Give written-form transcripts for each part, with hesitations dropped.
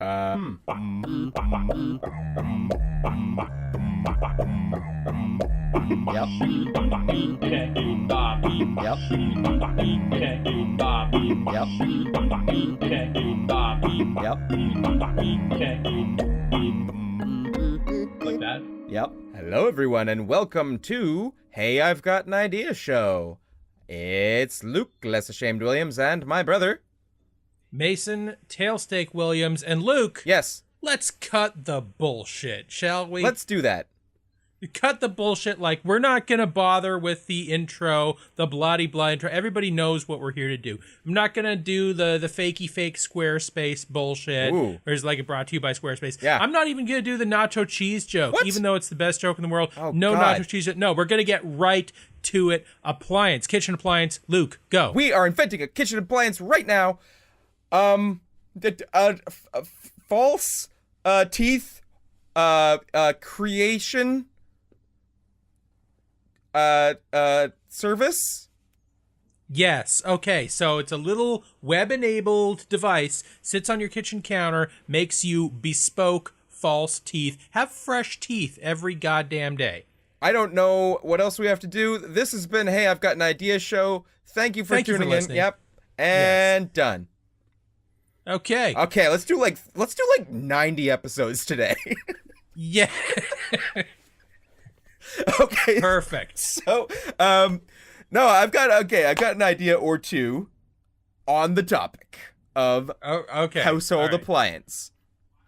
Yep. Like that? Yep. Hello, everyone, and welcome to Hey, I've Got an Idea show. It's Luke, Lessashamed Williams, and my brother, Mason, tailsteak Williams, and Luke. Yes. Let's cut the bullshit, shall we? Let's do that. Cut the bullshit. Like, we're not going to bother with the intro, the bloody-blah intro. Everybody knows what we're here to do. I'm not going to do the fakey fake Squarespace bullshit. Ooh. Or is like brought to you by Squarespace. Yeah. I'm not even going to do the nacho cheese joke, What? even though it's the best joke in the world. Oh, no God. nacho cheese joke. No, we're going to get right to it. Appliance, kitchen appliance. Luke, go. We are inventing a kitchen appliance right now. False teeth creation service. Yes. Okay. So it's a little web-enabled device, sits on your kitchen counter, makes you bespoke false teeth. Have fresh teeth every goddamn day. I don't know what else we have to do. This has been Hey, I've Got an Idea show. Thank you for Thank you for tuning in. listening. Yep. And done. Okay. Okay, let's do like 90 episodes today. Yeah. Okay. Perfect. So, no, I've got an idea or two on the topic of Oh, okay. household All right. appliance.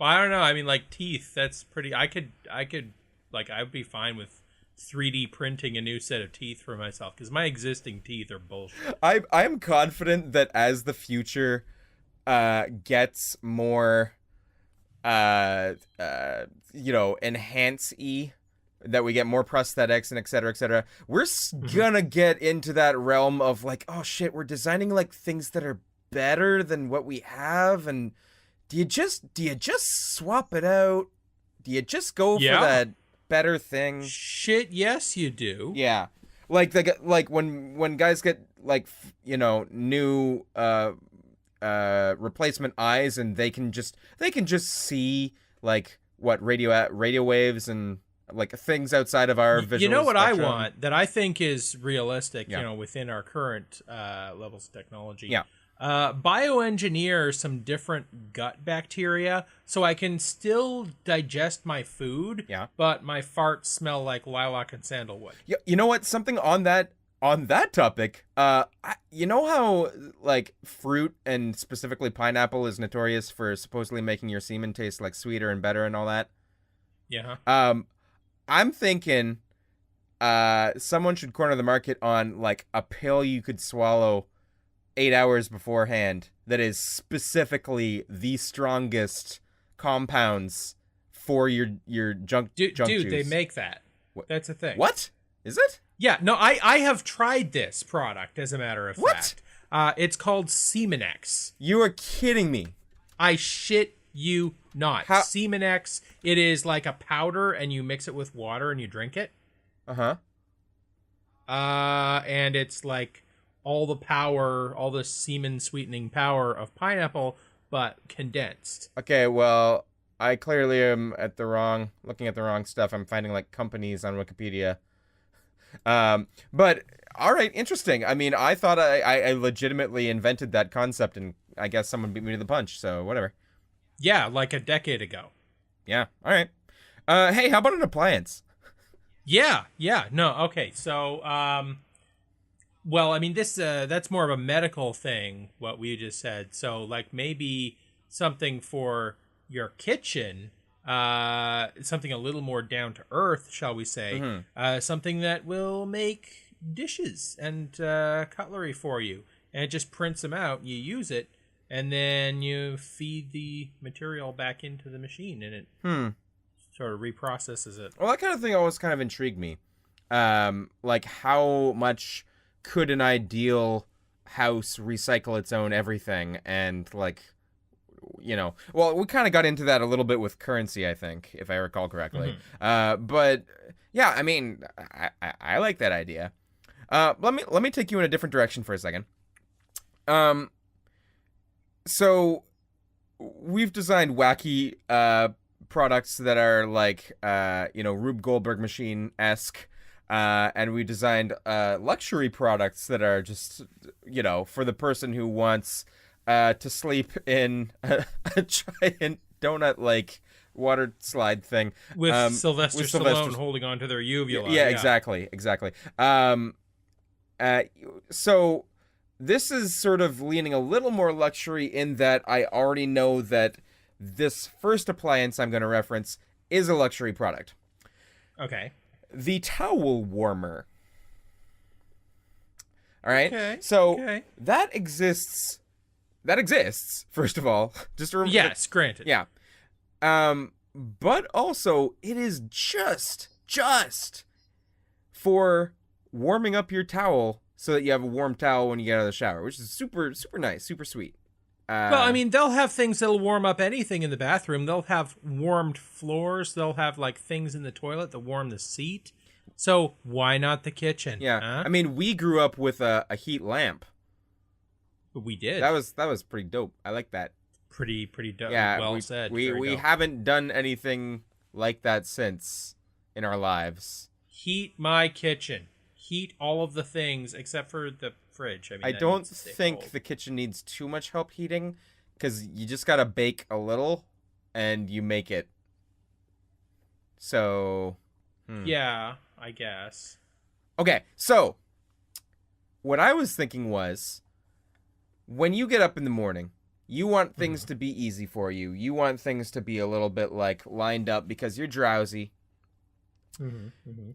Well, I don't know. I mean, like teeth. That's pretty. I could. Like, I'd be fine with 3D printing a new set of teeth for myself because my existing teeth are bullshit. I am confident that as the future gets more enhance-y, that we get more prosthetics and et cetera, we're gonna get into that realm of like, oh shit, we're designing like things that are better than what we have, and do you just swap it out? Do you just go for that better thing? Shit, yes, you do. Yeah, like when guys get like new replacement eyes, and they can just see like what radio waves and like things outside of our visual You know what spectrum. I want that I think is realistic, Yeah. within our current levels of technology. Yeah. Bioengineer some different gut bacteria so I can still digest my food, Yeah. but my farts smell like lilac and sandalwood. You know what? Something on that topic. You know how like fruit and specifically pineapple is notorious for supposedly making your semen taste like sweeter and better and all that. Yeah. I'm thinking someone should corner the market on like a pill you could swallow 8 hours beforehand that is specifically the strongest compounds for your junk Dude, juice. they make that. What? That's a thing. What? Is it? Yeah, no, I have tried this product, as a matter of What? fact. It's called Semenex. You are kidding me. I shit you not. How- Semenex, it is like a powder, and you mix it with water, and you drink it. Uh-huh. And it's like all the power, all the semen sweetening power of pineapple, but condensed. Okay, well, I clearly am looking at the wrong stuff. I'm finding like companies on Wikipedia. But all right, interesting. I mean, I thought I legitimately invented that concept, and I guess someone beat me to the punch, so whatever. Yeah, like a decade ago. Yeah, all right. Hey, how about an appliance? Yeah, no, okay. So, well, I mean, that's more of a medical thing, what we just said. So, like, maybe something for your kitchen, something a little more down to earth, shall we say. Mm-hmm. Something that will make dishes and cutlery for you. And it just prints them out, you use it, and then you feed the material back into the machine, and it sort of reprocesses it. Well, that kind of thing always kind of intrigued me. Like, how much could an ideal house recycle its own everything? And, like, well, we kind of got into that a little bit with currency, I think, if I recall correctly. But, yeah, I mean, I like that idea. Let me take you in a different direction for a second. So we've designed wacky products that are like Rube Goldberg machine-esque, and we designed luxury products that are just for the person who wants to sleep in a giant donut like water slide thing with Sylvester Stallone holding on to their uvula. Yeah, exactly. So this is sort of leaning a little more luxury in that I already know that this first appliance I'm going to reference is a luxury product. Okay. The towel warmer. All right. Okay. So that exists. That exists. First of all, just to remember. Yes, granted. Yeah. But also it is just for warming up your towel so that you have a warm towel when you get out of the shower, which is super, super nice, super sweet. Well, I mean, they'll have things that'll warm up anything in the bathroom. They'll have warmed floors. They'll have like things in the toilet that warm the seat. So why not the kitchen? Yeah. Huh? I mean, we grew up with a heat lamp. We did. That was pretty dope. I like that. Pretty dope. Yeah, well said. We haven't done anything like that since in our lives. Heat my kitchen. Heat all of the things except for the fridge. I mean, I don't think the kitchen needs too much help heating, because you just gotta bake a little and you make it. So yeah, I guess. Okay, so what I was thinking was, when you get up in the morning, you want things to be easy for you. You want things to be a little bit like lined up because you're drowsy.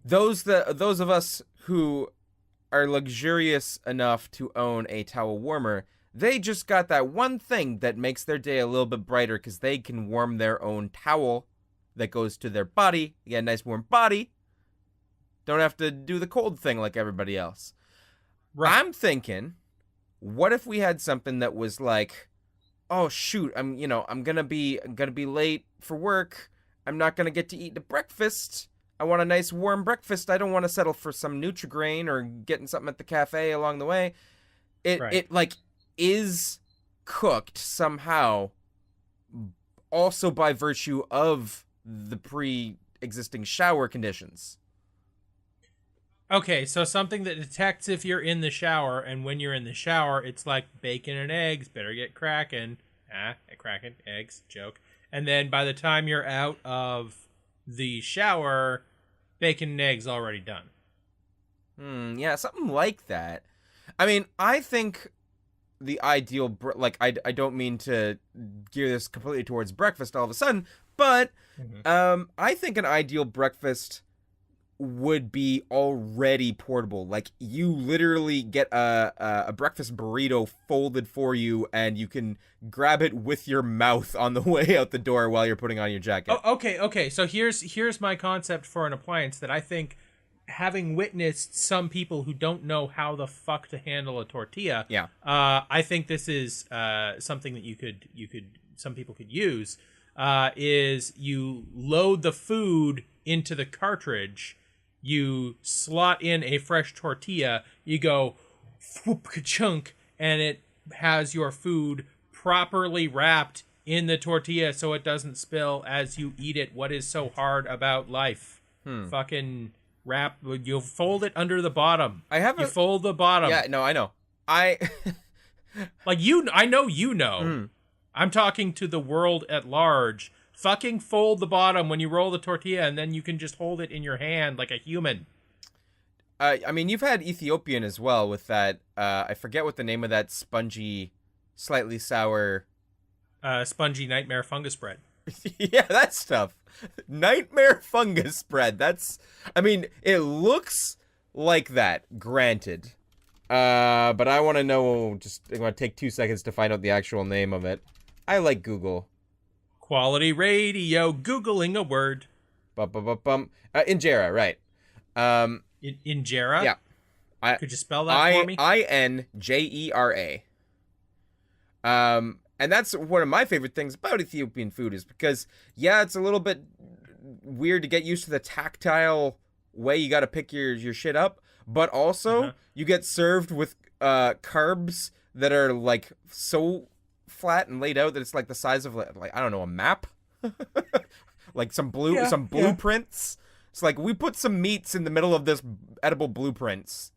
Those of us who are luxurious enough to own a towel warmer, they just got that one thing that makes their day a little bit brighter because they can warm their own towel that goes to their body. You get a nice warm body. Don't have to do the cold thing like everybody else. Right. I'm thinking, what if we had something that was like, oh shoot, I'm gonna be late for work. I'm not gonna get to eat the breakfast. I want a nice warm breakfast. I don't want to settle for some Nutri-Grain or getting something at the cafe along the way. It like is cooked somehow, also by virtue of the pre-existing shower conditions. Okay, so something that detects if you're in the shower, and when you're in the shower, it's like bacon and eggs. Better get cracking. Cracking eggs joke. And then by the time you're out of the shower, bacon and eggs already done. Yeah, something like that. I mean, I think the ideal I don't mean to gear this completely towards breakfast all of a sudden, but I think an ideal breakfast would be already portable. Like, you literally get a breakfast burrito folded for you, and you can grab it with your mouth on the way out the door while you're putting on your jacket. Oh, okay. So here's my concept for an appliance that I think, having witnessed some people who don't know how the fuck to handle a tortilla, I think this is something that some people could use. Is you load the food into the cartridge. You slot in a fresh tortilla, you go whoop ka-chunk, and it has your food properly wrapped in the tortilla so it doesn't spill as you eat it. What is so hard about life? Fucking wrap. You fold it under the bottom. You fold the bottom. Yeah, no, I know. I know you know. I'm talking to the world at large. Fucking fold the bottom when you roll the tortilla, and then you can just hold it in your hand like a human. I mean, you've had Ethiopian as well with that. I forget what the name of that spongy, slightly sour... spongy nightmare fungus bread. Yeah, that stuff. Nightmare fungus bread. I mean, it looks like that, granted. But I want to know, I'm going to take 2 seconds to find out the actual name of it. I like Google. Quality radio, Googling a word. Injera, right. Injera? Yeah. Could you spell that for me? Injera. And that's one of my favorite things about Ethiopian food is because, yeah, it's a little bit weird to get used to the tactile way you got to pick your shit up, but also you get served with carbs that are like so flat and laid out that it's like the size of like I don't know, a map, like some Yeah, blueprints. It's like we put some meats in the middle of this edible blueprints.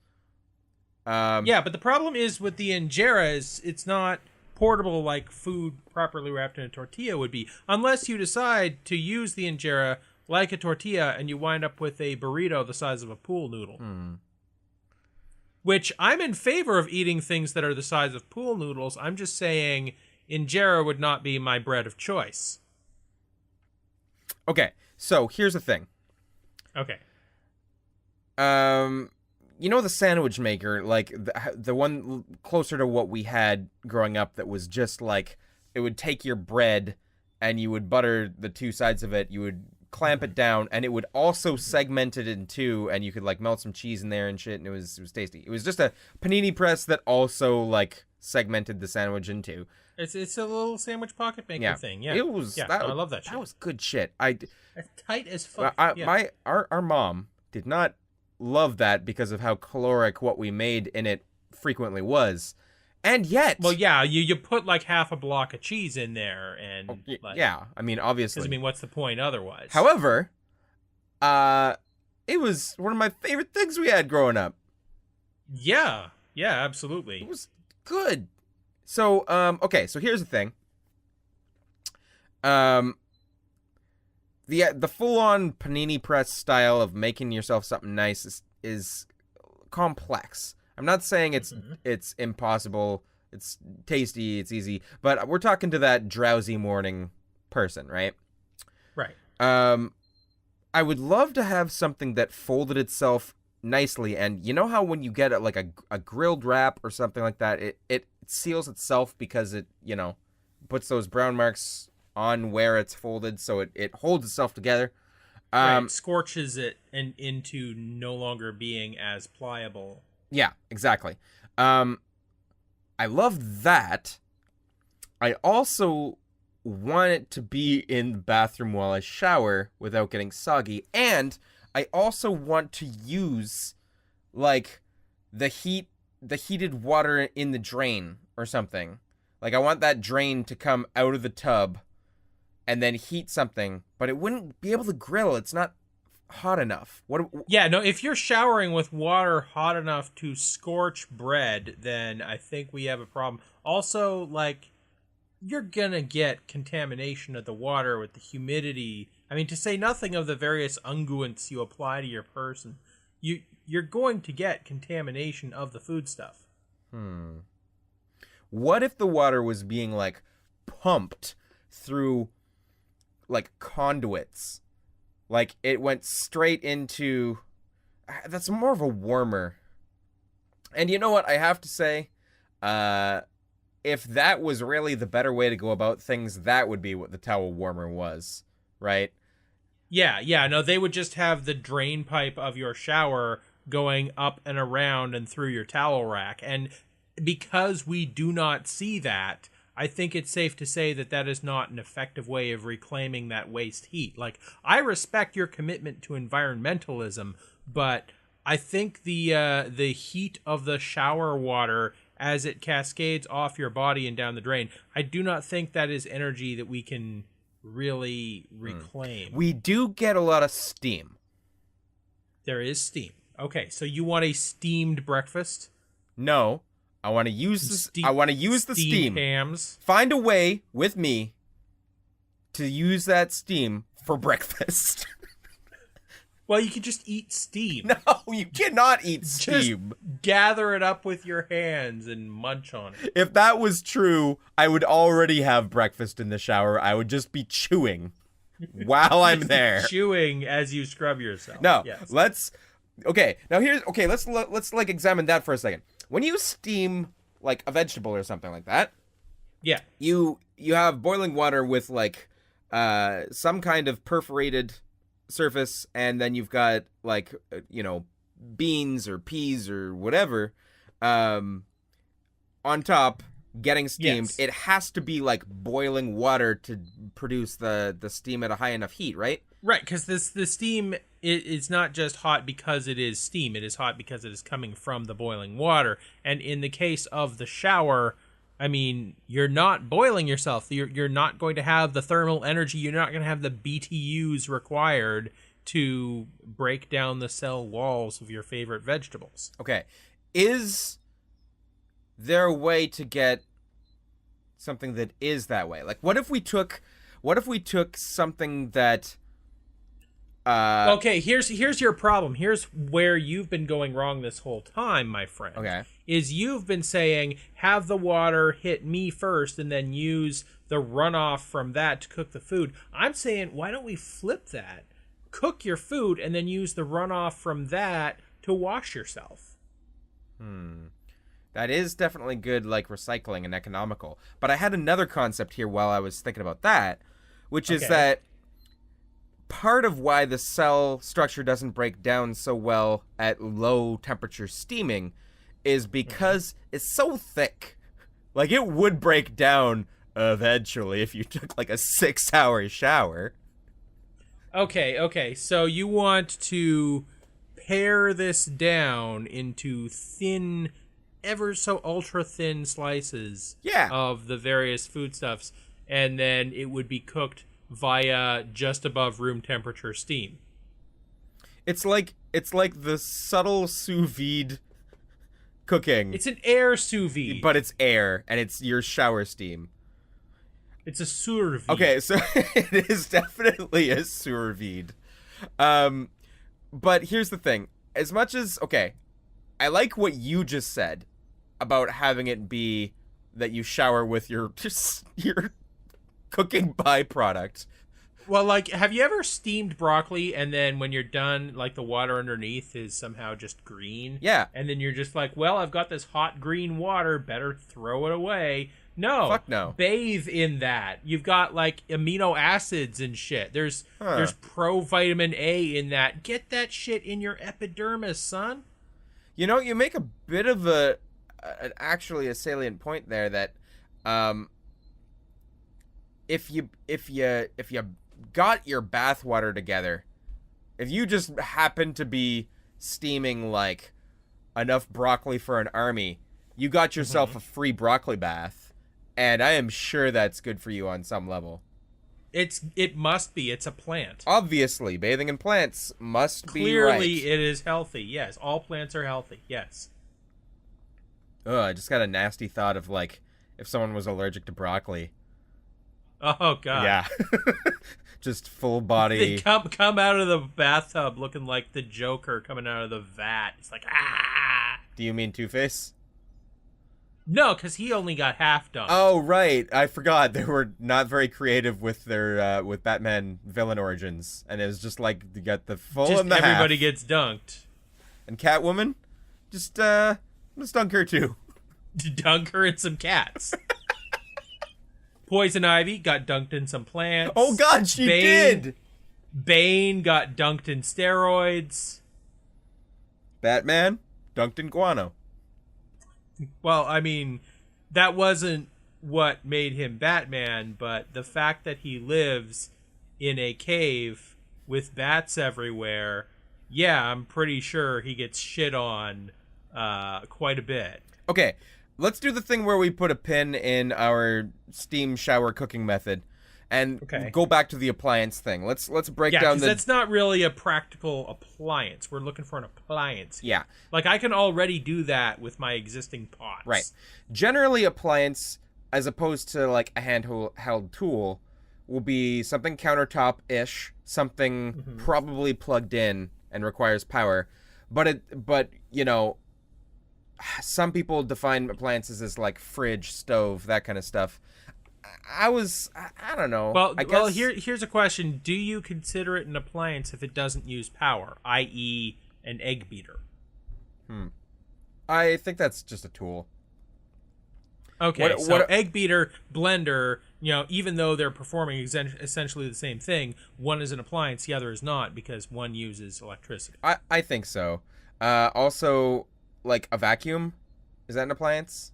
Yeah, but the problem is with the injera is it's not portable like food properly wrapped in a tortilla would be, unless you decide to use the injera like a tortilla and you wind up with a burrito the size of a pool noodle. Which I'm in favor of eating things that are the size of pool noodles. I'm just saying injera would not be my bread of choice. Okay, so here's the thing. Okay. You know the sandwich maker, like the one closer to what we had growing up that was just like, it would take your bread and you would butter the two sides of it, you would clamp it down, and it would also segment it in two, and you could like melt some cheese in there and shit, and it was tasty. It was just a panini press that also like segmented the sandwich in two. It's a little sandwich pocket maker thing. Yeah, it was. Yeah, I love that shit. That was good shit. It's tight as fuck. Our mom did not love that because of how caloric what we made in it frequently was, and yet. Well, yeah, you put like half a block of cheese in there, and yeah, I mean obviously. Because I mean, what's the point otherwise? However, it was one of my favorite things we had growing up. Yeah, absolutely. It was good. So, okay, so here's the thing. The full-on panini press style of making yourself something nice is complex. I'm not saying it's impossible. It's tasty. It's easy. But we're talking to that drowsy morning person, right? Right. I would love to have something that folded itself nicely, and you know how when you get like a grilled wrap or something like that, it seals itself because it, you know, puts those brown marks on where it's folded, so it holds itself together. Right, scorches it and into no longer being as pliable. Yeah, exactly. I love that. I also want it to be in the bathroom while I shower without getting soggy, and I also want to use like the heated water in the drain or something. Like I want that drain to come out of the tub and then heat something, but it wouldn't be able to grill. It's not hot enough. Yeah, no, if you're showering with water hot enough to scorch bread, then I think we have a problem. Also, like, you're gonna get contamination of the water with the humidity. I mean, to say nothing of the various unguents you apply to your person, you're going to get contamination of the foodstuff. What if the water was being like pumped through like conduits? Like it went straight into. That's more of a warmer. And you know what? I have to say, if that was really the better way to go about things, that would be what the towel warmer was, right? Yeah, no, they would just have the drain pipe of your shower going up and around and through your towel rack. And because we do not see that, I think it's safe to say that that is not an effective way of reclaiming that waste heat. Like, I respect your commitment to environmentalism, but I think the heat of the shower water as it cascades off your body and down the drain, I do not think that is energy that we can really reclaim. We do get a lot of steam. There is steam. Okay, so you want a steamed breakfast? No, I want to use the steam. Hams. Find a way with me to use that steam for breakfast. Well, you can just eat steam. No, you cannot eat steam. Just gather it up with your hands and munch on it. If that was true, I would already have breakfast in the shower. I would just be chewing while I'm there. Chewing as you scrub yourself. No, yes. let's like examine that for a second. When you steam like a vegetable or something like that, yeah, you have boiling water with like some kind of perforated surface, and then you've got like beans or peas or whatever on top getting steamed. Yes. It has to be like boiling water to produce the steam at a high enough heat, right? Right, because the steam is not just hot because it is steam. It is hot because it is coming from the boiling water. And in the case of the shower, I mean, you're not boiling yourself. You're not going to have the thermal energy. You're not going to have the BTUs required to break down the cell walls of your favorite vegetables. Okay. Is there a way to get something that is that way? Like, what if we took something that Okay, here's your problem. Here's where you've been going wrong this whole time, my friend. Okay. Is you've been saying have the water hit me first and then use the runoff from that to cook the food. I'm saying why don't we flip that? Cook your food and then use the runoff from that to wash yourself. That is definitely good, like recycling and economical. But I had another concept here while I was thinking about that, which is that part of why the cell structure doesn't break down so well at low temperature steaming is because it's so thick. Like, it would break down eventually if you took like a 6-hour shower. Okay. So you want to pare this down into thin, ever so ultra thin slices of the various foodstuffs, and then it would be cooked via just above room temperature steam. It's like the subtle sous vide cooking. It's an air sous vide, but it's air, and it's your shower steam. It's a sous vide. Okay, so it is definitely a sous vide. But here's the thing. As much as, I like what you just said about having it be that you shower with your cooking byproduct. Well, like, have you ever steamed broccoli and then when you're done, like, the water underneath is somehow just green? Yeah. And then you're just like, well, I've got this hot green water, better throw it away. No. Fuck no. Bathe in that. You've got, like, amino acids and shit. There's provitamin A in that. Get that shit in your epidermis, son. You know, you make a bit of actually a salient point there that if you got your bath water together, if you just happen to be steaming like enough broccoli for an army, you got yourself a free broccoli bath, and I am sure that's good for you on some level. It must be. It's a plant. Obviously, bathing in plants must be right. Clearly, it is healthy. Yes, all plants are healthy. Yes. Ugh, I just got a nasty thought of like if someone was allergic to broccoli. Oh god. Yeah. Just full body. They come out of the bathtub looking like the Joker coming out of the vat. It's like ah. Do you mean Two-Face? No, because he only got half dunked. Oh right, I forgot they were not very creative with their with Batman villain origins, and it was just like you got the full just and the everybody half. Gets dunked. And Catwoman, just dunk her too. Dunk her in some cats. Poison Ivy got dunked in some plants. Oh god, she did. Bane got dunked in steroids. Batman dunked in guano. Well, I mean, that wasn't what made him Batman, but the fact that he lives in a cave with bats everywhere, yeah, I'm pretty sure he gets shit on quite a bit. Okay, let's do the thing where we put a pin in our steam shower cooking method and go back to the appliance thing. Let's break down the... that's not really a practical appliance. We're looking for an appliance here. Yeah. Like, I can already do that with my existing pots. Right. Generally, appliance, as opposed to, like, a handheld tool, will be something countertop-ish, something probably plugged in and requires power. But, you know, some people define appliances as, like, fridge, stove, that kind of stuff. I don't know. Well, I guess... here's a question. Do you consider it an appliance if it doesn't use power, i.e. an egg beater? I think that's just a tool. Okay, so egg beater, blender, you know, even though they're performing essentially the same thing, one is an appliance, the other is not, because one uses electricity. I think so. Also, like a vacuum, is that an appliance?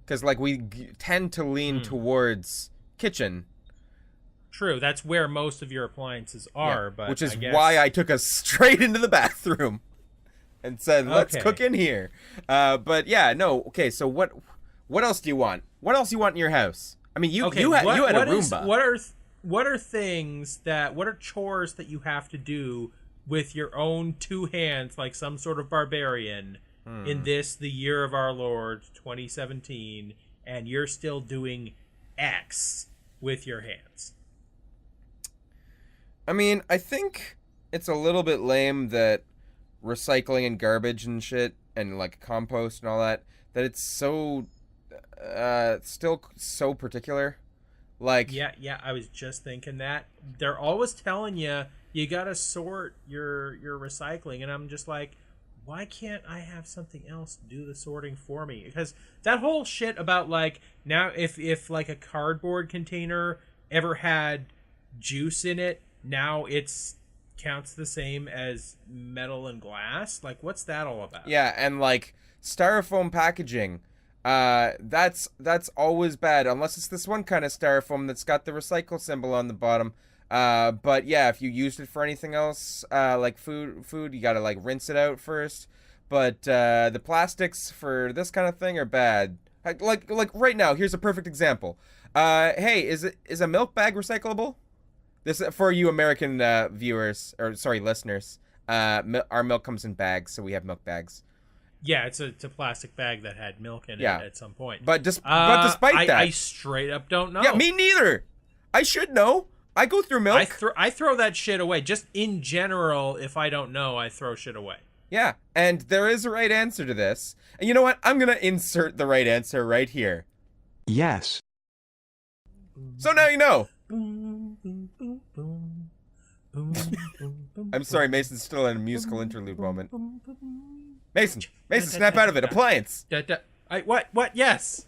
Because, like, we tend to lean towards kitchen. True, that's where most of your appliances are. But which is I guess... why I took us straight into the bathroom and said, let's cook in here. But, yeah, no, okay, so what What else do you want? What else do you want in your house? I mean, you Okay, you had what a is Roomba. what are things that what are chores that you have to do with your own two hands, like some sort of barbarian, in the year of our Lord 2017, and you're still doing X with your hands? I mean, I think it's a little bit lame that recycling and garbage and shit and like compost and all that it's so still so particular. Like, Yeah, I was just thinking that. They're always telling you you gotta sort your recycling, and I'm just like, why can't I have something else do the sorting for me? Because that whole shit about like now if like a cardboard container ever had juice in it, now it's counts the same as metal and glass. Like, what's that all about? yeah, and like styrofoam packaging. That's always bad unless it's this one kind of styrofoam that's got the recycle symbol on the bottom. But yeah, if you used it for anything else, like food, you gotta like rinse it out first. But the plastics for this kind of thing are bad. Like right now, here's a perfect example. Hey, is a milk bag recyclable? This for you American viewers, or sorry, listeners. Our milk comes in bags, so we have milk bags. Yeah, it's a plastic bag that had milk in it Yeah. at some point. But despite that, I straight up don't know. yeah, me neither. I should know. I go through milk. I throw that shit away. Just in general, if I don't know, I throw shit away. Yeah, and there is a right answer to this. And you know what? I'm gonna insert the right answer right here. Yes. So now you know. Boom, boom, boom, boom. Boom, boom, boom, I'm sorry, Mason's still in a musical interlude moment. boom, boom, boom. Mason, snap out of it. Appliance. What? Yes.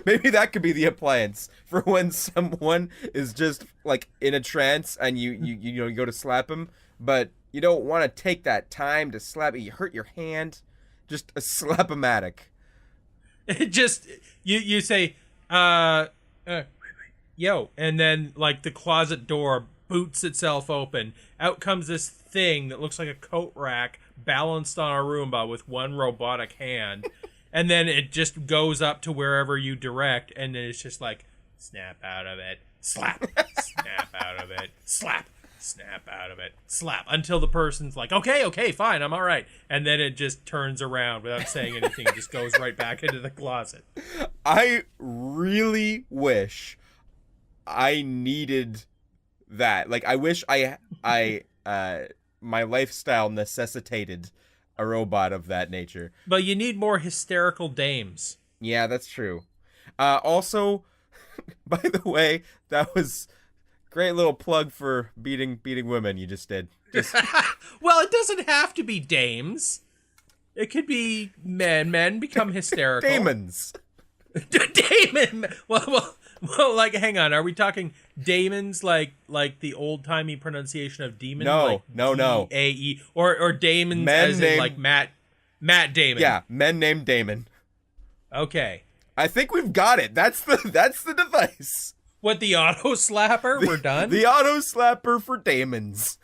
Maybe that could be the appliance for when someone is just like in a trance and you go to slap him, but you don't want to take that time to slap. You hurt your hand. Just a slap-o-matic. It just you say yo, and then like the closet door boots itself open. Out comes this thing that looks like a coat rack balanced on a Roomba with one robotic hand. And then it just goes up to wherever you direct, and then it's just like, snap out of it, slap, snap out of it, slap, snap out of it, slap, until the person's like, okay, fine, I'm all right. And then it just turns around without saying anything, just goes right back into the closet. I really wish I needed that. Like, I wish my lifestyle necessitated a robot of that nature. But you need more hysterical dames. Yeah, that's true. Also, by the way, that was great little plug for beating women you just did. Just Well, it doesn't have to be dames. It could be men. Men become hysterical. demons. Damon. Well, like, hang on. Are we talking daemons like the old timey pronunciation of demon? No, like no. D-A-E, or daemons Men as named, in like Matt Damon. Yeah, men named Damon. Okay. I think we've got it. That's the device. What, the auto slapper? We're done. The auto slapper for Damons.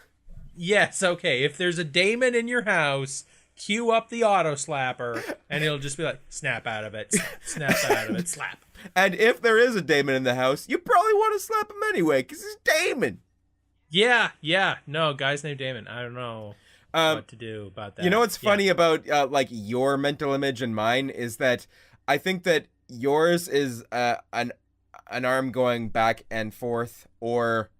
Yes. Okay. If there's a Damon in your house, cue up the auto slapper, and it'll just be like, snap out of it, snap out of it, slap. And if there is a Damon in the house, you probably want to slap him anyway, because he's Damon. Yeah. No, guy's named Damon. I don't know what to do about that. You know what's funny about like your mental image and mine is that I think that yours is an arm going back and forth, or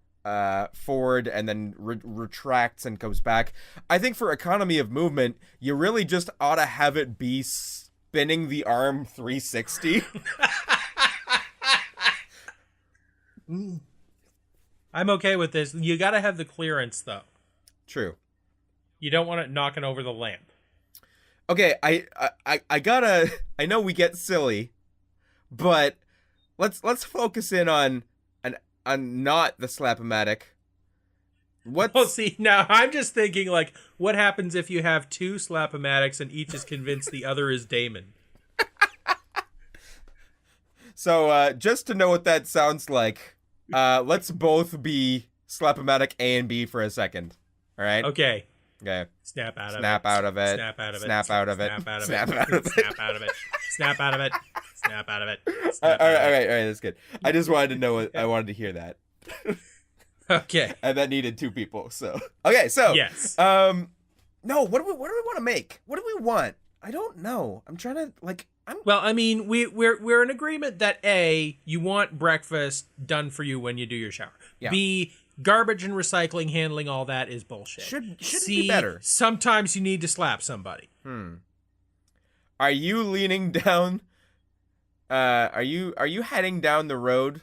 forward and then retracts and goes back. I think for economy of movement, you really just ought to have it be spinning the arm 360. I'm okay with this. You gotta have the clearance, though. True. You don't want it knocking over the lamp. Okay, I gotta. I know we get silly, but let's focus in on not the slap-o-matic. What? Well, see, now I'm just thinking, like, what happens if you have two slap-o-matics and each is convinced the other is Damon? So, just to know what that sounds like, let's both be slap-o-matic A and B for a second. All right? Okay. Okay. Snap out of it. Snap out of it. Snap out of it. Snap out of it. Snap out of it. Snap out of it. Snap out of it. Snap out of it. Snap out of it. All Snap right, out of all it. right, all right. That's good. I just wanted to know what I wanted to hear that, Okay. and that needed 2 people. So okay, so Yes. no, what do we want to make? What do we want? I don't know. I'm trying to like. Well, I mean, we're in agreement that A, you want breakfast done for you when you do your shower. Yeah. B, garbage and recycling handling all that is bullshit. Shouldn't C, be better. sometimes you need to slap somebody. Are you leaning down? Are you heading down the road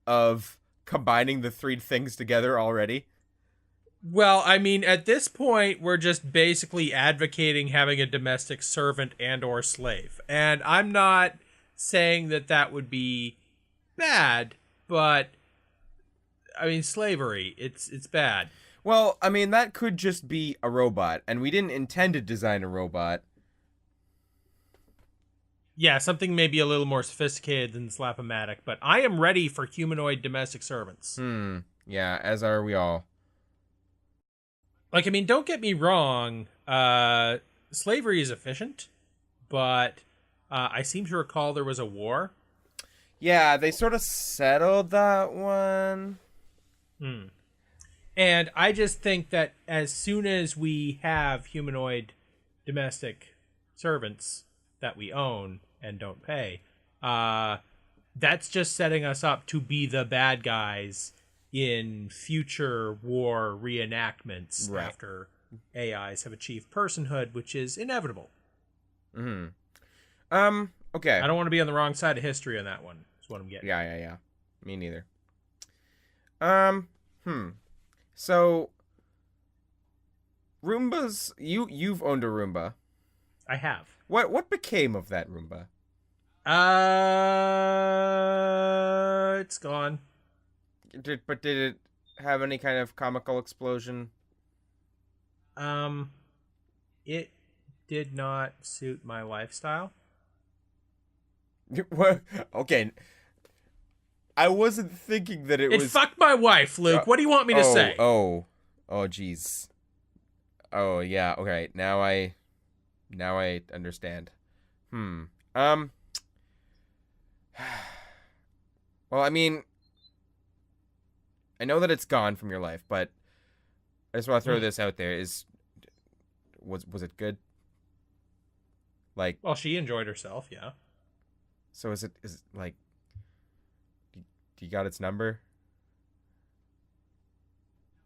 of combining the 3 things together already? Well, I mean, at this point, we're just basically advocating having a domestic servant and or slave. And I'm not saying that that would be bad, but I mean, slavery, it's bad. Well, I mean, that could just be a robot, and we didn't intend to design a robot. Yeah, something maybe a little more sophisticated than Slap-O-Matic, but I am ready for humanoid domestic servants. Yeah, as are we all. Like, I mean, don't get me wrong, slavery is efficient, but I seem to recall there was a war. Yeah, they sort of settled that one. And I just think that as soon as we have humanoid domestic servants that we own and don't pay, that's just setting us up to be the bad guys in future war reenactments after AIs have achieved personhood, which is inevitable. Okay. I don't want to be on the wrong side of history on that one. That's what I'm getting. Yeah. Me neither. So Roombas, you've owned a Roomba. I have. What became of that Roomba? It's gone. Did it have any kind of comical explosion? It did not suit my lifestyle. What? Okay. I wasn't thinking that it was. It fucked my wife, Luke. What do you want me to say? Oh, jeez. Oh, yeah. Okay. Now I understand. Well, I mean, I know that it's gone from your life, but I just want to throw this out there. Was it good? Like, well, she enjoyed herself, yeah. So is it like, do you got its number?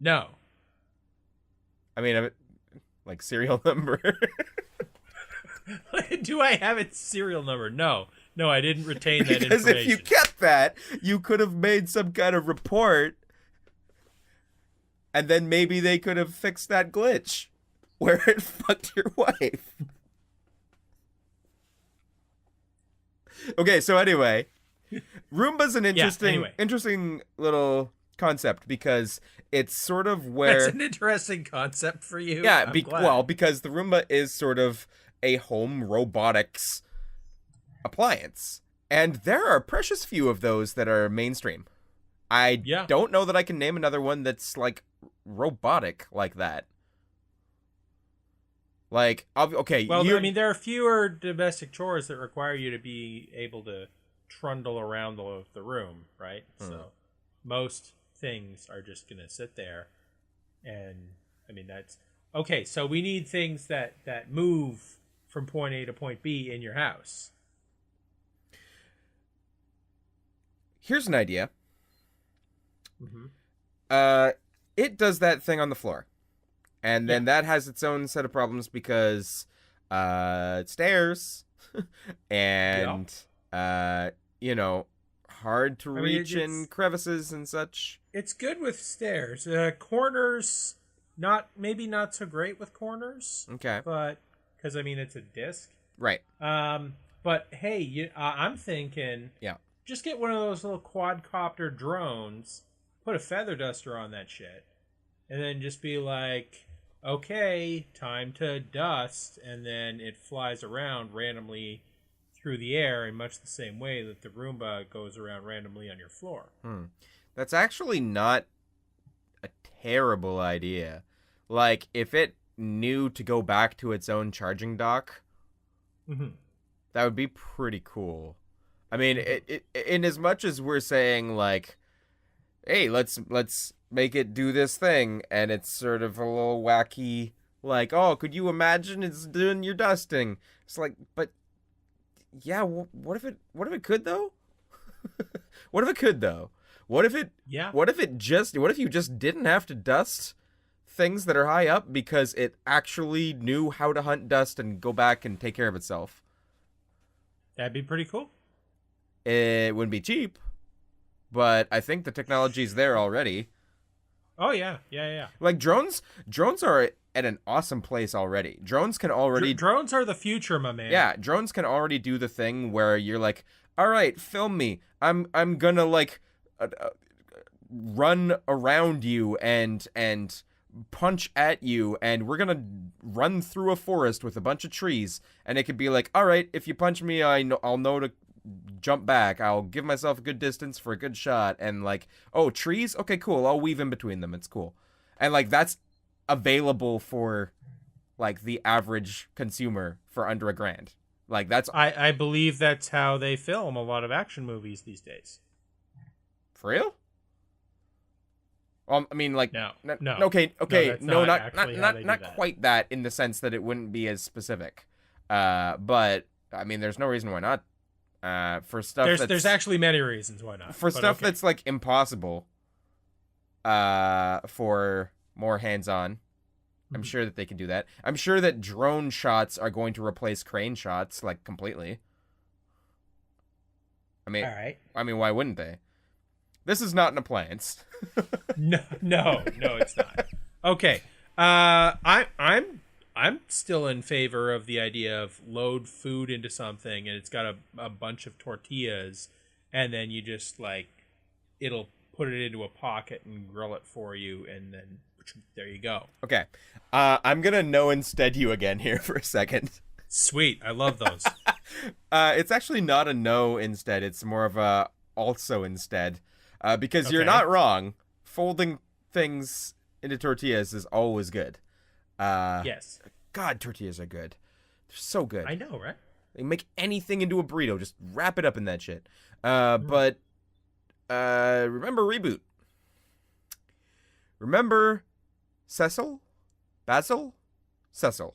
No. I mean, like serial number. Do I have its serial number? No, I didn't retain that because information. if you kept that, you could have made some kind of report, and then maybe they could have fixed that glitch where it fucked your wife. Okay, so anyway, Roomba's an interesting little concept because it's sort of where that's an interesting concept for you. Yeah, because the Roomba is sort of a home robotics appliance, and there are precious few of those that are mainstream. I don't know that I can name another one that's like robotic like that. Like, okay. Well, I mean, there are fewer domestic chores that require you to be able to trundle around the room, right? So most things are just going to sit there. And, I mean, that's... Okay, so we need things that move from point A to point B in your house. Here's an idea. It does that thing on the floor. And then that has its own set of problems because it's stairs and hard to reach in crevices and such. It's good with stairs. Corners, maybe not so great with corners. Okay. But because I mean it's a disc. Right. But hey, I'm thinking just get one of those little quadcopter drones, put a feather duster on that shit, and then just be like, okay, time to dust, and then it flies around randomly through the air in much the same way that the Roomba goes around randomly on your floor. That's actually not a terrible idea. Like, if it knew to go back to its own charging dock, That would be pretty cool. I mean, in as much as we're saying like, hey, let's make it do this thing, and it's sort of a little wacky, like, oh, could you imagine it's doing your dusting? It's like, but yeah, what if it could though? What if it could though? What if it? Yeah. What if it just? What if you just didn't have to dust things that are high up because it actually knew how to hunt dust and go back and take care of itself? That'd be pretty cool. It wouldn't be cheap, but I think the technology's there already. Oh yeah, yeah. Like drones are at an awesome place already. Drones can already drones are the future, my man. Yeah, drones can already do the thing where you're like, "All right, film me. I'm gonna like run around you and punch at you, and we're gonna run through a forest with a bunch of trees." And it could be like, "All right, if you punch me, I'll know to jump back. I'll give myself a good distance for a good shot." And like, "Oh, trees? Okay, cool. I'll weave in between them. It's cool." And like that's available for like the average consumer for under $1,000. Like that's I believe that's how they film a lot of action movies these days. for real? I mean, like, No. Okay, No, not quite that, in the sense that it wouldn't be as specific. But I mean, there's no reason why not. For stuff there's actually many reasons why not. For stuff that's like impossible. For more hands-on, I'm sure that they can do that. I'm sure that drone shots are going to replace crane shots like completely. I mean, all right. I mean, why wouldn't they? This is not an appliance. No, it's not. Okay. I'm still in favor of the idea of load food into something and it's got a bunch of tortillas, and then you just like it'll put it into a pocket and grill it for you, and then there you go. Okay. I'm gonna no instead you again here for a second. Sweet. I love those. It's actually not a no instead. It's more of a also instead. Because you're Okay. not wrong. Folding things into tortillas is always good. Yes. God, tortillas are good. They're so good. I know, right? They make anything into a burrito. Just wrap it up in that shit. But remember Reboot. Remember Cecil? Basil? Cecil.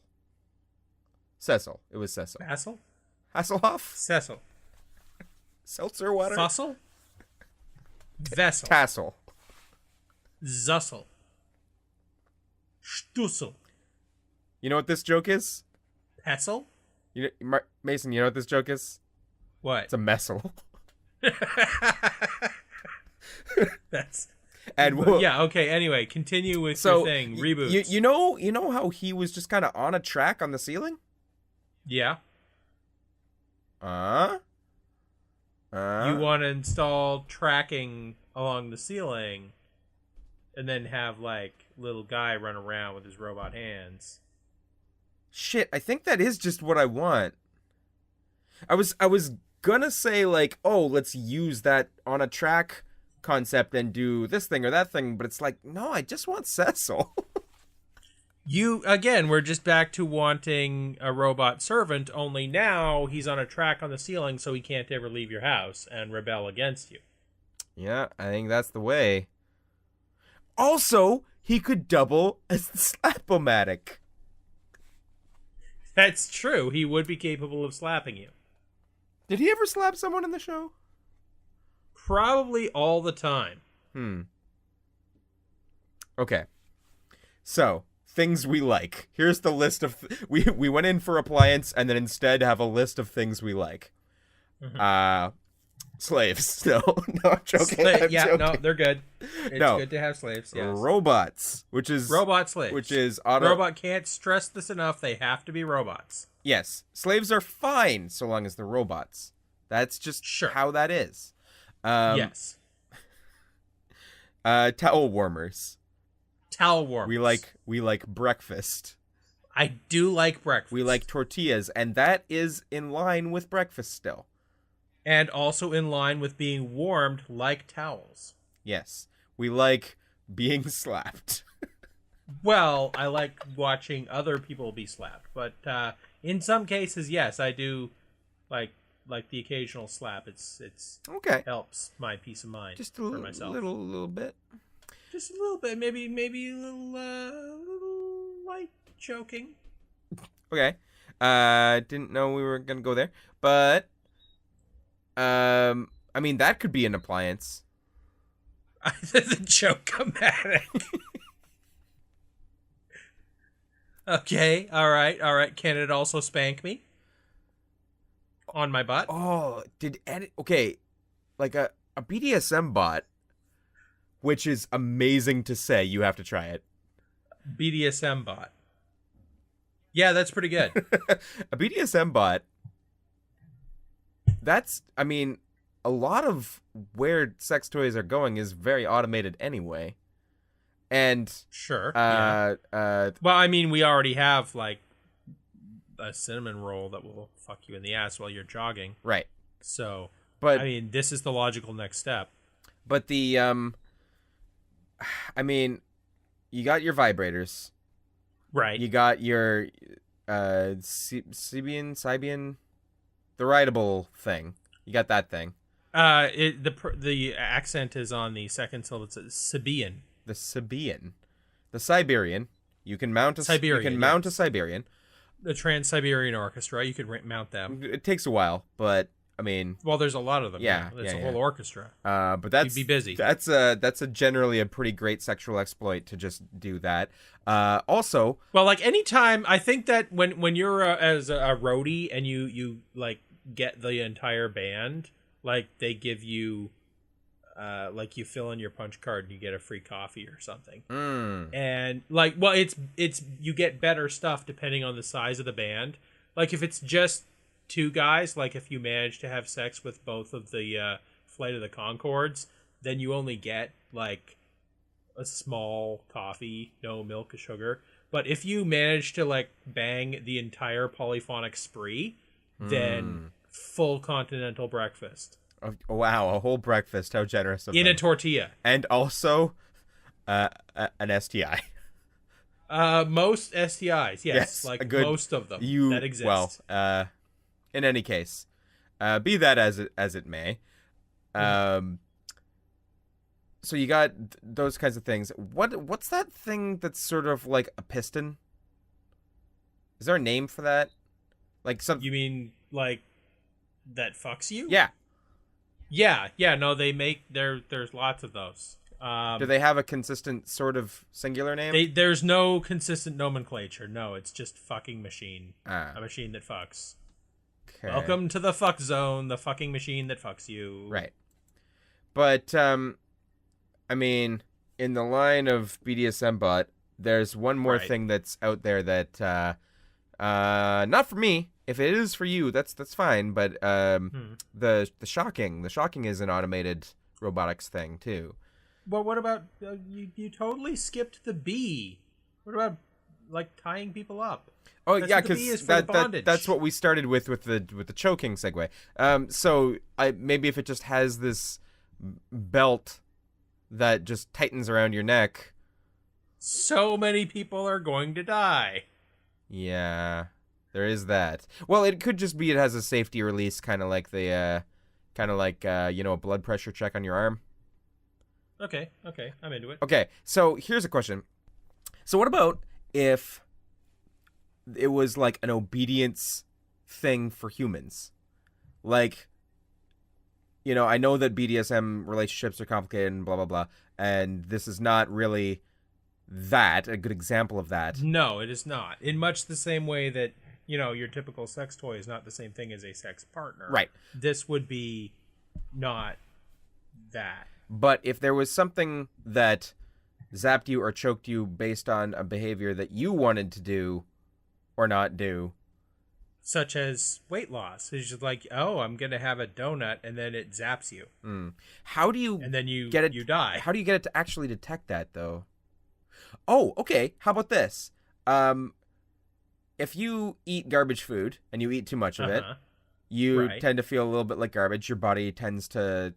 Cecil. It was Cecil. Basil? Hasselhoff? Cecil. Seltzer water? Fussel? Vessel. Tassel. Zussel. Stussel. You know what this joke is? Pestle? Mason, you know what this joke is? What? It's a messel. That's... And yeah, okay, anyway, continue with your thing. Reboots. You know how he was just kind of on a track on the ceiling? Yeah. You You want to install tracking along the ceiling and then have, like, little guy run around with his robot hands. Shit, I think that is just what I want. I was gonna say, like, oh, let's use that on a track concept and do this thing or that thing, but it's like, no, I just want Cecil. Again, we're just back to wanting a robot servant, only now he's on a track on the ceiling so he can't ever leave your house and rebel against you. Yeah, I think that's the way. Also, he could double as the Slap-O-Matic. That's true. He would be capable of slapping you. Did he ever slap someone in the show? Probably all the time. Okay. So, things we like. Here's the list of... We went in for appliance and then instead have a list of things we like. Slaves. No, I'm joking. I'm joking. No, they're good. It's good to have slaves, yes. Robots, which is... Robot slaves. Which is... Robot can't stress this enough. They have to be robots. Yes. Slaves are fine so long as they're robots. That's just how that is. Yes. Towel warmers. Towel warmers. We like breakfast. I do like breakfast. We like tortillas, and that is in line with breakfast still. And also in line with being warmed like towels. Yes. We like being slapped. Well, I like watching other people be slapped. But in some cases, yes, I do like the occasional slap. It's Okay. helps my peace of mind Just for myself. little bit. Just a little bit, maybe a little light choking. Okay. Didn't know we were gonna go there, but I mean that could be an appliance. The choke-o-matic. Okay, all right. Can it also spank me on my butt? Oh, okay, like a BDSM bot, which is amazing to say. You have to try it. BDSM bot. Yeah, that's pretty good. A BDSM bot. I mean, a lot of where sex toys are going is very automated anyway. And Sure. Yeah. Well, I mean, we already have like a cinnamon roll that will fuck you in the ass while you're jogging. Right. So, but I mean, this is the logical next step. But I mean, you got your vibrators. Right. You got your Sibian, the rideable thing. You got that thing. The accent is on the second syllable. It's Sibian. The Sibian, the Siberian. You can mount a Siberian. You can mount a Siberian. The Trans-Siberian Orchestra. You could mount them. It takes a while, but I mean, well, there's a lot of them. Yeah, it's a yeah. whole orchestra. But that's you'd be busy. That's generally a pretty great sexual exploit to just do that. Also, well, like anytime I think that when you're as a roadie and you like get the entire band, like they give you, like you fill in your punch card and you get a free coffee or something. And like, well, it's you get better stuff depending on the size of the band. Like if it's just two guys, like if you manage to have sex with both of the Flight of the Conchords, then you only get like a small coffee, no milk or sugar. But if you manage to like bang the entire polyphonic spree, then full continental breakfast. Oh, wow, a whole breakfast. How generous of in them. A tortilla. And also an STI. Most STIs, yes. Like most of them that exist. Well, in any case, be that as it may. So you got those kinds of things. What's that thing that's sort of like a piston? Is there a name for that? Like some. You mean like that fucks you? Yeah. Yeah. No, they make there's lots of those. Do they have a consistent sort of singular name? There's no consistent nomenclature. No, it's just fucking machine. A machine that fucks. Okay. Welcome to the fuck zone, the fucking machine that fucks you. Right. But I mean, in the line of BDSM bot, there's one more thing that's out there that not for me. If it is for you, that's fine. But the shocking is an automated robotics thing too. Well, what about you totally skipped the bee? What about like tying people up? Oh, yeah, because that's what we started with the choking segue. So maybe if it just has this belt that just tightens around your neck. So many people are going to die. Yeah, there is that. Well, it could just be it has a safety release, kind of like a blood pressure check on your arm. Okay, I'm into it. Okay, so here's a question. So what about if it was like an obedience thing for humans? Like, I know that BDSM relationships are complicated and blah, blah, blah, and this is not really a good example of that. No, it is not. In much the same way that, your typical sex toy is not the same thing as a sex partner. Right. This would be not that. But if there was something that zapped you or choked you based on a behavior that you wanted to do or not do. Such as weight loss. It's just like, oh, I'm going to have a donut, and then it zaps you. How do you and then you get it, you die. How do you get it to actually detect that, though? Oh, okay. How about this? If you eat garbage food and you eat too much of it, you tend to feel a little bit like garbage. Your body tends to...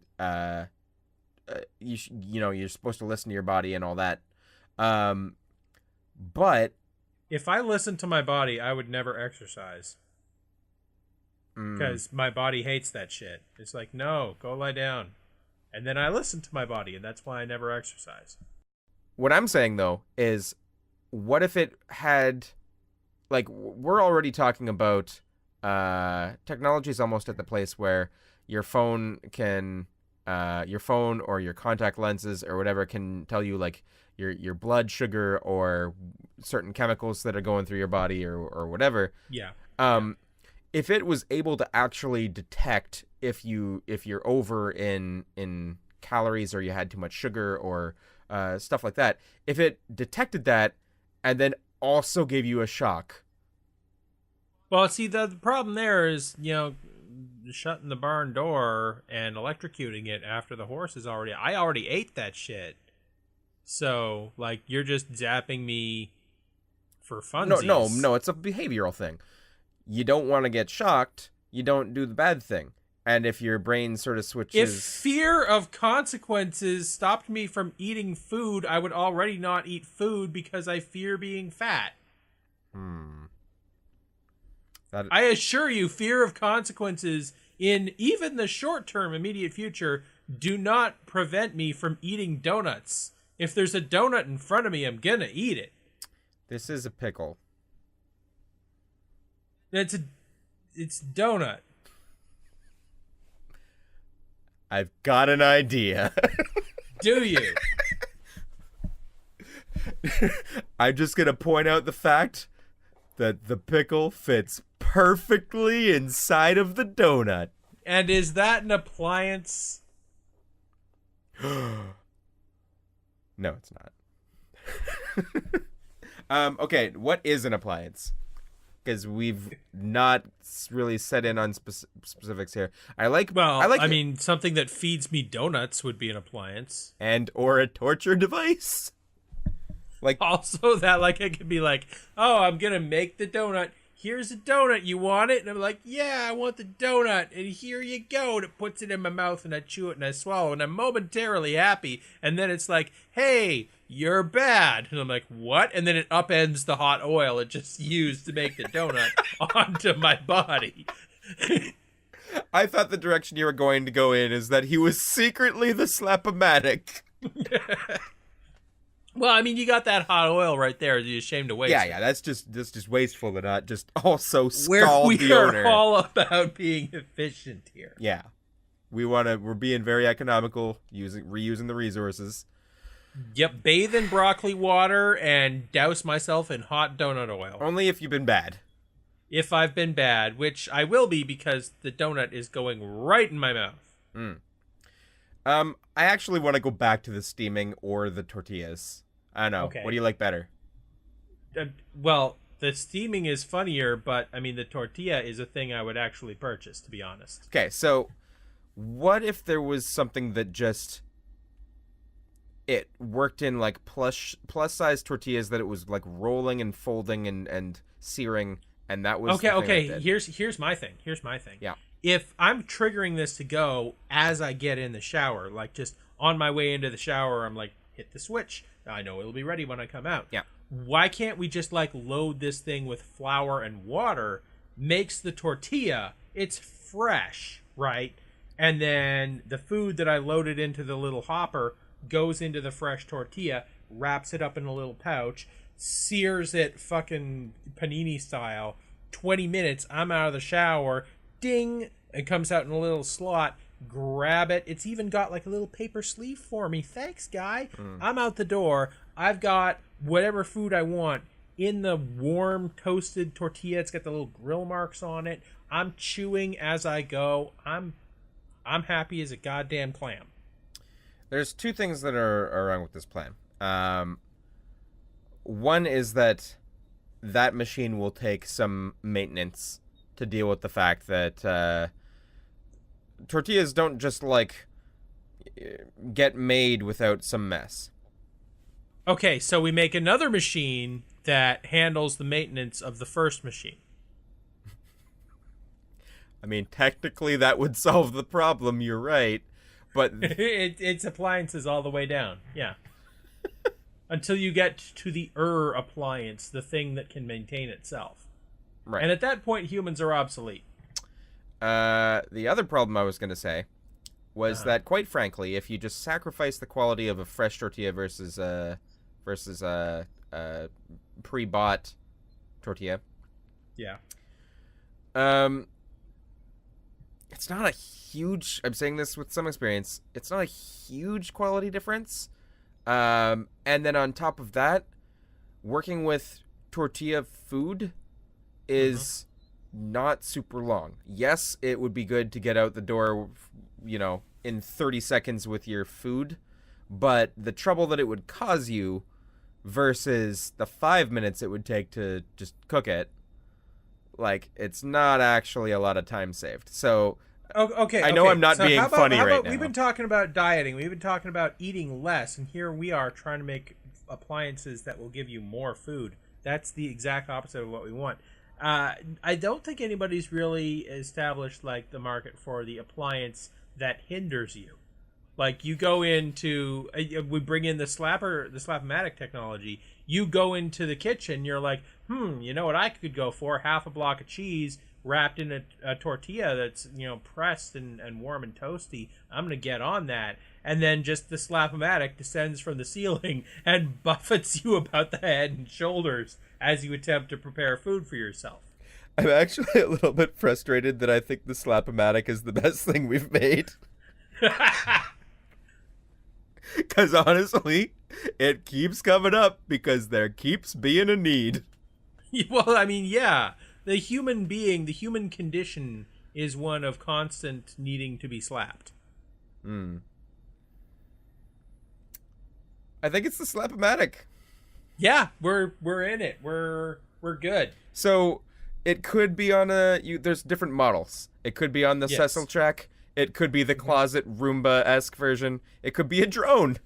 you're supposed to listen to your body and all that. But if I listened to my body, I would never exercise. because my body hates that shit. It's like, no, go lie down. And then I listen to my body, and that's why I never exercise. What I'm saying, though, is what if it had, like, we're already talking about technology is almost at the place where your phone or your contact lenses or whatever can tell you, like, your blood sugar or certain chemicals that are going through your body or whatever. Yeah. If it was able to actually detect if you're over in calories or you had too much sugar or stuff like that, if it detected that and then also gave you a shock. Well, see, the problem there is, shutting the barn door and electrocuting it after the horse is already... I already ate that shit. So, like, you're just zapping me for funsies. No, it's a behavioral thing. You don't want to get shocked, you don't do the bad thing. And if your brain sort of switches... If fear of consequences stopped me from eating food, I would already not eat food because I fear being fat. I assure you, fear of consequences in even the short-term immediate future do not prevent me from eating donuts. If there's a donut in front of me, I'm gonna eat it. This is a pickle. It's donut. I've got an idea. Do you? I'm just gonna point out the fact that the pickle fits perfectly inside of the donut. And is that an appliance? No, it's not. Okay, what is an appliance? Because we've not really set in on specifics here. I mean, something that feeds me donuts would be an appliance. And or a torture device. Like also that, like, it could be like, oh, I'm gonna make the donut. Here's a donut. You want it? And I'm like, yeah, I want the donut. And here you go. And it puts it in my mouth, and I chew it and I swallow, and I'm momentarily happy. And then it's like, hey, you're bad. And I'm like, what? And then it upends the hot oil it just used to make the donut onto my body. I thought the direction you were going to go in is that he was secretly the slap-o-matic. Well, I mean, you got that hot oil right there. You're ashamed to waste. Yeah, that's just wasteful to not just also scald the owner. We're all about being efficient here. Yeah, we're being very economical, reusing the resources. Yep, bathe in broccoli water and douse myself in hot donut oil. Only if you've been bad. If I've been bad, which I will be because the donut is going right in my mouth. I actually want to go back to the steaming or the tortillas. I don't know. Okay. What do you like better? Well, the steaming is funnier, but I mean, the tortilla is a thing I would actually purchase, to be honest. Okay, so what if there was something that just it worked in like plus size tortillas that it was like rolling and folding and searing, and that was okay. Here's my thing. Yeah. If I'm triggering this to go as I get in the shower, like just on my way into the shower, I'm like, hit the switch. I know it'll be ready when I come out. Yeah. Why can't we just like load this thing with flour and water? Makes the tortilla, it's fresh, right? And then the food that I loaded into the little hopper goes into the fresh tortilla, wraps it up in a little pouch, sears it fucking panini style. 20 minutes, I'm out of the shower. Ding! It comes out in a little slot. Grab it. It's even got like a little paper sleeve for me. Thanks, guy. I'm out the door. I've got whatever food I want in the warm toasted tortilla. It's got the little grill marks on it. I'm chewing as I go. I'm happy as a goddamn clam. There's two things that are wrong with this plan. One is that machine will take some maintenance to deal with the fact that tortillas don't just like get made without some mess. Okay, so we make another machine that handles the maintenance of the first machine. I mean, technically that would solve the problem, you're right, but it's appliances all the way down. Yeah. Until you get to the appliance, the thing that can maintain itself. Right. And at that point humans are obsolete. The other problem I was going to say was Uh-huh. that, quite frankly, if you just sacrifice the quality of a fresh tortilla versus a pre-bought tortilla, Yeah. um, it's not a huge. I'm saying this with some experience. It's not a huge quality difference. And then on top of that, working with tortilla food Mm-hmm. is not super long. Yes, it would be good to get out the door, in 30 seconds with your food, but the trouble that it would cause you versus the 5 minutes it would take to just cook it, like, it's not actually a lot of time saved. So Oh, okay, I know okay. I'm not So being funny how right about we've now. been talking about dieting, we've been talking about eating less, and here we are trying to make appliances that will give you more food. That's the exact opposite of what we want. I don't think anybody's really established like the market for the appliance that hinders you. Like you go into, we bring in the slap-o-matic technology. You go into the kitchen, you're like, you know what I could go for? Half a block of cheese wrapped in a tortilla that's pressed and warm and toasty. I'm gonna get on that, and then just the slap-o-matic descends from the ceiling and buffets you about the head and shoulders as you attempt to prepare food for yourself. I'm actually a little bit frustrated that I think the Slap-O-Matic is the best thing we've made. Because honestly, it keeps coming up because there keeps being a need. Well, I mean, yeah, the human being, the human condition is one of constant needing to be slapped. Hmm. I think it's the Slap-O-Matic. Yeah, we're in it. We're good. So it could be on there's different models. It could be on the Cecil Yes. track. It could be the Hmm. closet Roomba-esque version. It could be a drone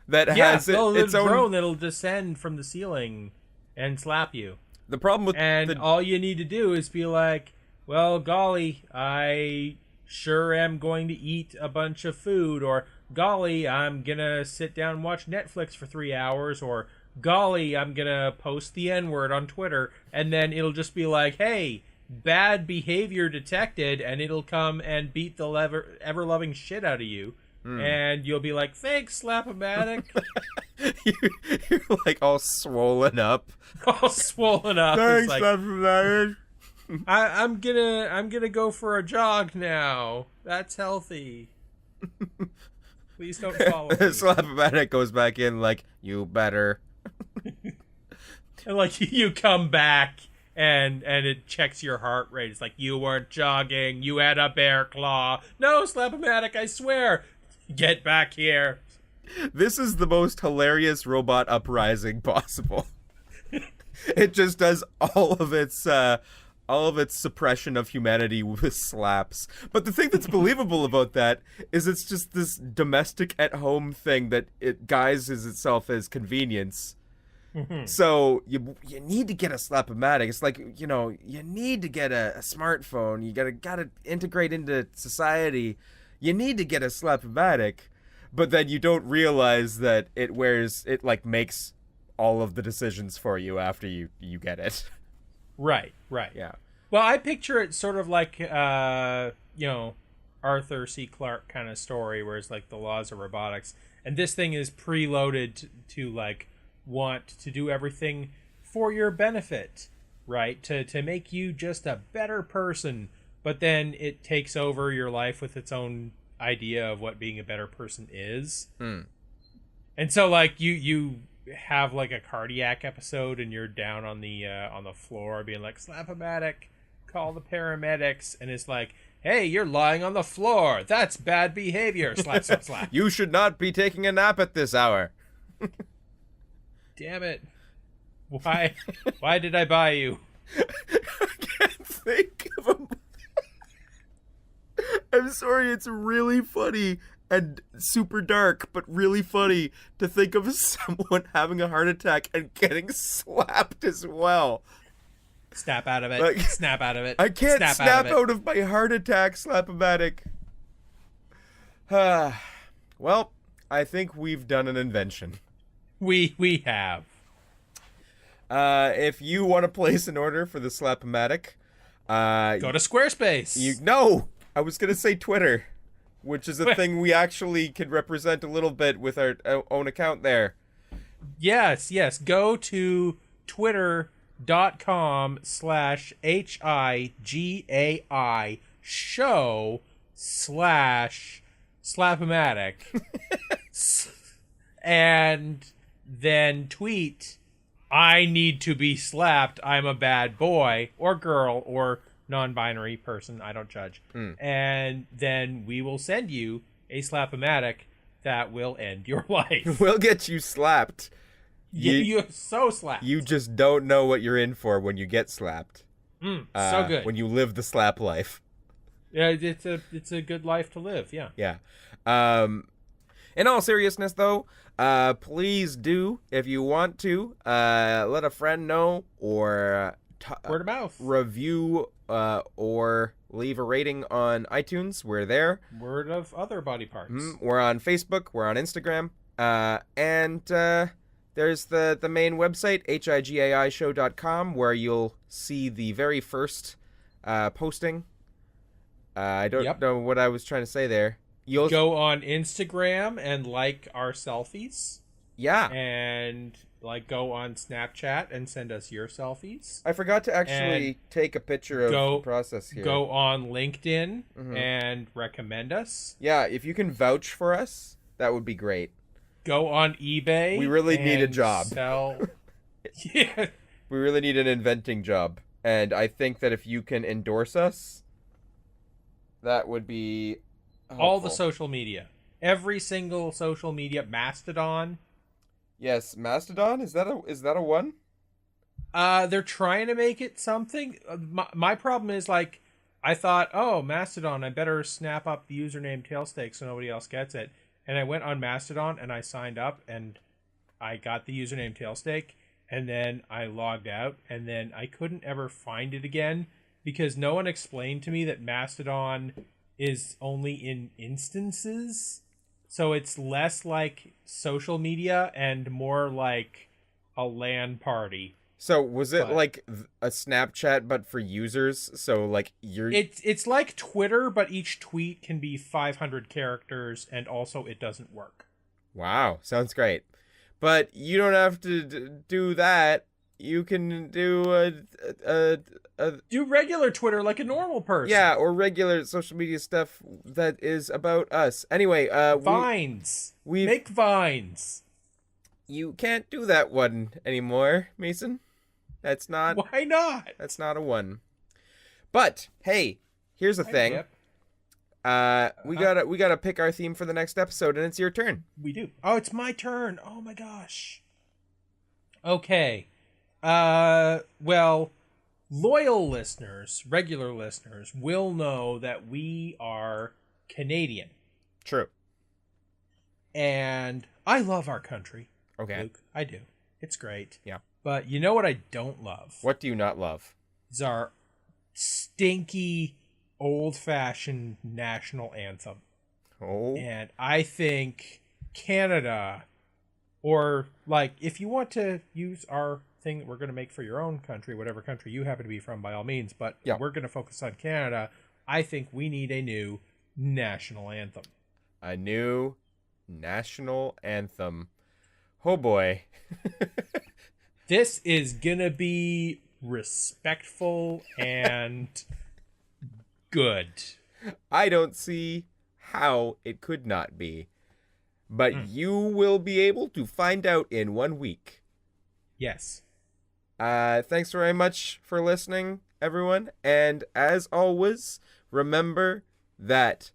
that Yeah, has the its own. drone that'll descend from the ceiling and slap you. The problem with And the all you need to do is be like, well, golly, I sure am going to eat a bunch of food, or golly, I'm gonna sit down and watch Netflix for 3 hours, or golly, I'm gonna post the N word on Twitter, and then it'll just be like, hey, bad behavior detected, and it'll come and beat the ever loving shit out of you. Hmm. And you'll be like, thanks, Slap-O-Matic. You're like all swollen up. All swollen up. It's Thanks, like, Slap-O-Matic. I'm gonna go for a jog now. That's healthy. Please don't follow me. Slap-O-Matic goes back in like, you better. And like you come back and it checks your heart rate. It's like you weren't jogging. You had a bear claw. No, Slap-O-Matic, I swear. Get back here. This is the most hilarious robot uprising possible. It just does all of its suppression of humanity with slaps. But the thing that's believable about that is it's just this domestic at home thing that it guises itself as convenience. So you need to get a slap-o-matic. It's like, you need to get a smartphone. You gotta integrate into society. You need to get a slap-o-matic, but then you don't realize that it like makes all of the decisions for you after you get it. Right, right. Yeah. Well, I picture it sort of like Arthur C. Clarke kind of story where it's like the laws of robotics. And this thing is preloaded to like want to do everything for your benefit, right? To make you just a better person. But then it takes over your life with its own idea of what being a better person is. Mm. And so like you have like a cardiac episode and you're down on the floor being like, Slap-O-Matic, call the paramedics, and it's like, hey, you're lying on the floor, that's bad behavior. Slap, slap, slap. You should not be taking a nap at this hour. Damn it. Why did I buy you? I can't think of a. I'm sorry, it's really funny and super dark, but really funny to think of someone having a heart attack and getting slapped as well. Snap out of it. Like, Snap out of it. I can't snap of it. out of my heart attack, Slap-O-Matic. Well, I think we've done an invention. We have. If you want to place an order for the Slap-O-Matic, Go to Squarespace. No, I was gonna say Twitter, which is a thing we actually could represent a little bit with our own account there. Yes. Go to twitter.com/higai show /slap-o-matic and then tweet, I need to be slapped. I'm a bad boy or girl or non-binary person. I don't judge. And then we will send you a slap-o-matic that will end your life. We'll get you slapped. You're so slapped. You just don't know what you're in for when you get slapped. So good. When you live the slap life. Yeah, it's a good life to live. Yeah. Yeah. In all seriousness, though, please do, if you want to, let a friend know or word of mouth, review, or leave a rating on iTunes. We're there. Word of other body parts. We're on Facebook. We're on Instagram. And there's the main website, higaishow.com, where you'll see the very first posting. I don't know what I was trying to say there. You'll go on Instagram and like our selfies. Yeah. And go on Snapchat and send us your selfies. I forgot to actually take a picture of the process here. Go on LinkedIn and recommend us. Yeah, if you can vouch for us, that would be great. Go on eBay. We really need a job. Yeah. We really need an inventing job. And I think that if you can endorse us, that would be helpful. All the social media. Every single social media. Mastodon. Yes, Mastodon? Is that a one? They're trying to make it something. My problem is, I thought, oh, Mastodon, I better snap up the username tailsteak so nobody else gets it. And I went on Mastodon and I signed up and I got the username tailsteak. And then I logged out and then I couldn't ever find it again because no one explained to me that Mastodon is only in instances. So it's less like social media and more like a LAN party. So was it like a Snapchat but for users? So it's like Twitter, but each tweet can be 500 characters and also it doesn't work. Wow, sounds great. But you don't have to do that. You can do do regular Twitter like a normal person. Yeah, or regular social media stuff that is about us. Anyway, Vines. We make Vines. You can't do that one anymore, Mason. That's not. Why not? That's not a one. But hey, here's the thing. Yep. We gotta pick our theme for the next episode, and it's your turn. We do. Oh, it's my turn. Oh my gosh. Okay. Well, loyal listeners, regular listeners, will know that we are Canadian. True. And I love our country. Okay. Luke, I do. It's great. Yeah. But you know what I don't love? What do you not love? Is our stinky, old-fashioned national anthem. Oh. And I think Canada, or if you want to use our thing that we're going to make for your own country, whatever country you happen to be from, by all means, but we're going to focus on Canada. I think we need a new national anthem. A new national anthem. Oh boy. This is going to be respectful and good. I don't see how it could not be. But you will be able to find out in 1 week. Yes. Thanks very much for listening, everyone. And as always, remember that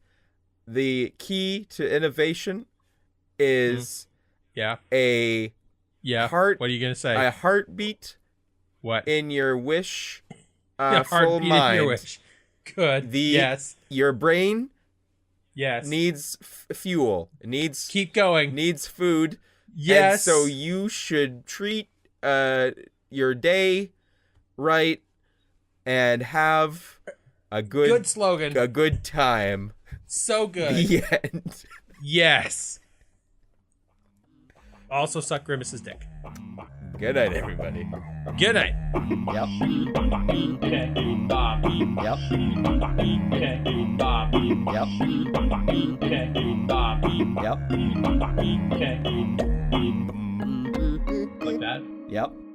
the key to innovation is a heart. What are you gonna say? A heartbeat. What in your wish? Full mind. In your wish. Good. Your brain. Yes. Needs fuel. Keep going. Needs food. Yes. And so you should treat your day right and have a good slogan. A good time. So good. The end. Yes. Also suck Grimace's dick. Good night, everybody. Good night. Yep. Okay. Bob. Yep. Okay. Bob. Yep. Okay. Bob. Yep. Okay. Like that. Yep.